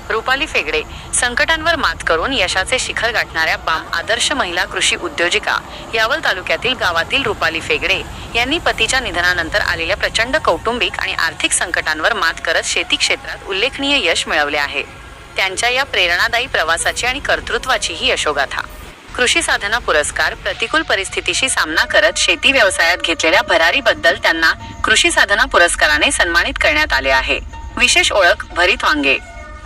रुपाली फेगडे संकटांवर मात करून यशाचे शिखर गाठणाऱ्या बाम आदर्श महिला कृषी उद्योजिका यावल तालुक्यातील गावातील रुपाली फेगडे यांनी पतीच्या निधनानंतर आलेल्या प्रचंड कौटुंबिक आणि आर्थिक संकटांवर मात करत शेती क्षेत्रात उल्लेखनीय यश मिळवले आहे। त्यांच्या या प्रेरणादायी प्रवासाची आणि कर्तृत्वाची ही यशोगाथा। कृषी साधना पुरस्कार प्रतिकूल परिस्थितीशी सामना करत शेती व्यवसायात घेतलेल्या भरारीबद्दल त्यांना कृषी साधना पुरस्काराने सन्मानित करण्यात आले आहे। विशेष ओळख भरीत वांगे।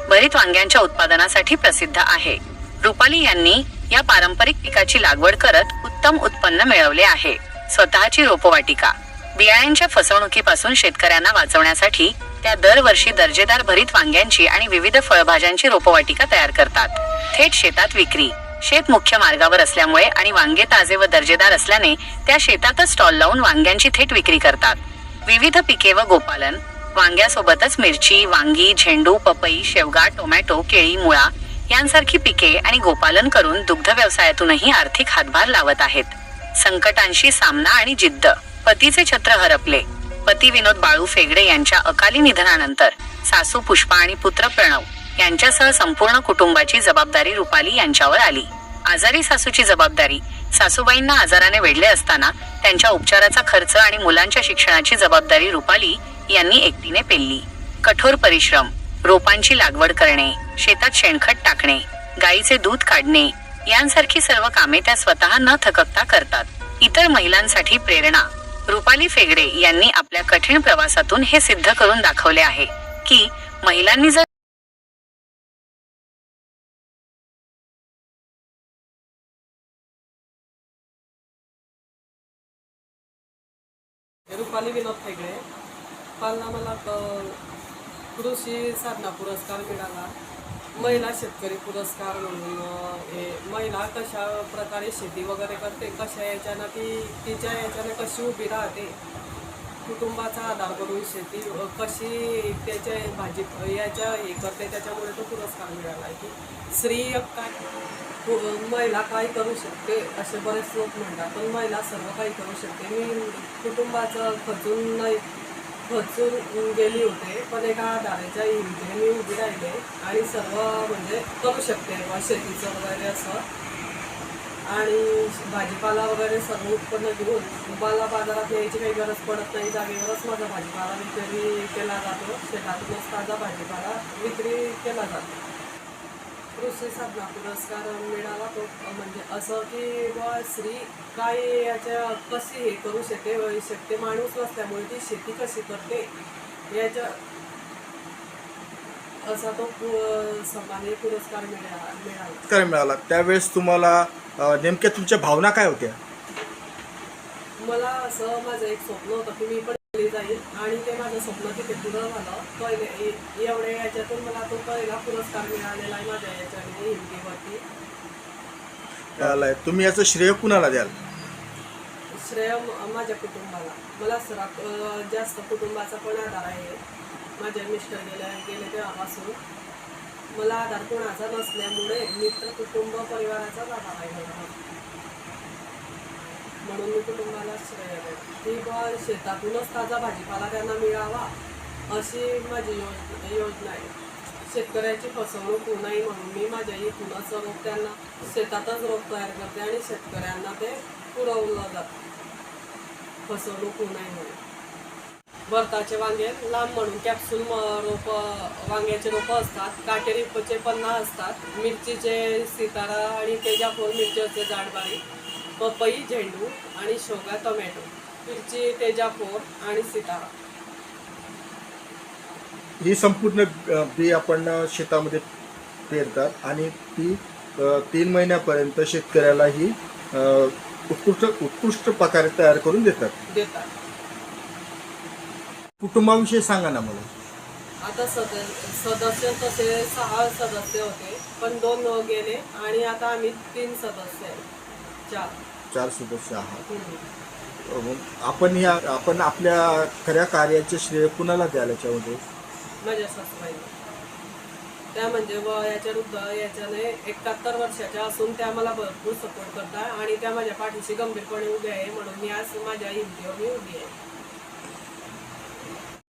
भरीत वांग्यांच्या उत्पादनासाठी प्रसिद्ध आहे। रुपाली यांनी या पारंपरिक पिकाची लागवड करत उत्तम उत्पन्न मिळवले आहे। स्वतःची रोपवाटिका। बियाण्यांच्या फसवणुकीपासून शेतकऱ्यांना वाचवण्यासाठी त्या दरवर्षी दर्जेदार भरीत वांग्यांची आणि विविध फळभाज्यांची रोपवाटिका तयार करतात। थेट शेतात विक्री। शेत मुख्य मार्गावर असल्यामुळे आणि वांगे ताजे व दर्जेदार असल्याने त्या शेतातच स्टॉल लावून वांग्यांची थेट विक्री करतात। विविध पिके व गोपालन। वांग्यासोबतच मिरची, वांगी, झेंडू, पपई, शेवगा, टोमॅटो, केळी, मुळा यांसारखी पिके आणि गोपालन करून दुग्ध व्यवसायातूनही आर्थिक हातभार लावत आहेत। संकटांशी सामना आणि जिद्द। पतीचे छत्र हरपले। पती विनोद बाळू फेगडे यांच्या अकाली निधनानंतर सासू पुष्पा आणि पुत्र प्रणव यांच्यासह संपूर्ण कुटुंबाची जबाबदारी रुपाली यांच्यावर आली। आजारी सासूची जबाबदारी। सासूबाईंना आजाराने वेढले असताना त्यांच्या उपचाराचा खर्च आणि मुलांच्या शिक्षणाची जबाबदारी रुपाली यांनी एकटीने पेलली। कठोर परिश्रम। रोपांची लागवड करणे, शेतात शेणखत टाकणे, गाईचे दूध काढणे यांसारखी सर्व कामे त्या स्वतः न थकता करतात। इतर महिलांसाठी प्रेरणा। रुपाली फेगडे यांनी आपल्या कठीण प्रवासातून हे सिद्ध करून दाखवले आहे की महिलांनी जर रुपाली विनोद फेगडे कालना मला कृषी साधना पुरस्कार मिळाला। महिला शेतकरी पुरस्कार म्हणून हे महिला कशा प्रकारे शेती वगैरे करते, कशा याच्यानं ती तिच्या याच्यानं कशी उभी राहते, कुटुंबाचा आधार करून शेती कशी त्याच्या भाजी याच्या हे करते, त्याच्यामुळे तो पुरस्कार मिळाला आहे की स्त्री काय महिला काय करू शकते असे बरेच लोक म्हणतात, पण महिला सर्व काही करू शकते। मी कुटुंबाचं खचून गेली होते, पण एका आधाराच्या हिमतीने मी उभी राहिले आणि सर्व म्हणजे करू शकते शेतीचं वगैरे असं। आणि भाजीपाला वगैरे सर्व उत्पन्न घेऊन मला बाजारात यायची काही गरज पडत नाही। जागेवरच माझा भाजीपाला विक्री केला जातो। शेतातूनच ताजा भाजीपाला विक्री केला जातो। कृषी साधना पुरस्कार मिळाला तो म्हणजे असं की बा स्त्री काय याच्या कशी हे करू शकते माणूस नसल्यामुळे ती शेती कशी करते याच्या असा तो सन्माननीय पुरस्कार मिळाला। त्यावेळेस तुम्हाला नेमक्या तुमच्या भावना काय होत्या? मला असं माझं एक स्वप्न होतं की मी पण जाईल आणि ते माझं स्वप्न तिथे पुरं झालं। पहिले एवढ्या याच्यातून मला तो पहिला पुरस्कार मिळालेला आहे माझ्या याच्याने हिंदीवरती। तुम्ही याचं श्रेय कुणाला द्याल? श्रेय माझ्या कुटुंबाला। मला सर्वात जास्त कुटुंबाचा पण आधार आहे। माझे मिस्टर गेले तेव्हापासून मला आधार कोणाचा नसल्यामुळे मित्र कुटुंब परिवाराचाच आधार आहे मला, म्हणून मी कुटुंबाला श्रेय देते की बा शेतातूनच ताजा भाजीपाला त्यांना मिळावा अशी माझी योजना आहे। शेतकऱ्याची फसवणूक होऊ नये म्हणून मी माझ्या इथूनच रोप त्यांना शेतातच रोप तयार करते आणि शेतकऱ्यांना ते पुरवलं जातं फसवणूक होऊ नये म्हणून। भरताचे वांगे लांब म्हणून कॅप्सूल रोप वांग्याचे रोपं असतात। काटेरीचे 50 असतात। मिरचीचे सितारा आणि तेजाफळ मिरची असते जाड बारीक। पपई, झेंडू आणि शेवगा, टोमॅटो, मिरची, तेजाफळ आणि सितारा ही संपूर्ण बी आपण शेतामध्ये पेरतात आणि ती 3 महिन्यापर्यंत शेतकऱ्याला ही उत्कृष्ट प्रकारे तयार करून देतात। कुटुंबाविषयी सांगा ना मला। आता सदस्य तसे 6 सदस्य होते, पण 2 गेले आणि आता आम्ही 3 सदस्य आहे। 4 सदस्य आहात। आपण आपल्या खऱ्या कार्याचे श्रेय कुणाला द्याल याच्यामध्ये? माझ्या सासूबाई। त्या म्हणजे याच्याने 71 वर्षाच्या असून त्या मला भरपूर सपोर्ट करतात आणि त्या माझ्या पाठीशी गंभीरपणे उभ्या आहे, म्हणून मी आज माझ्या हिमतीवर मी उभी आहे।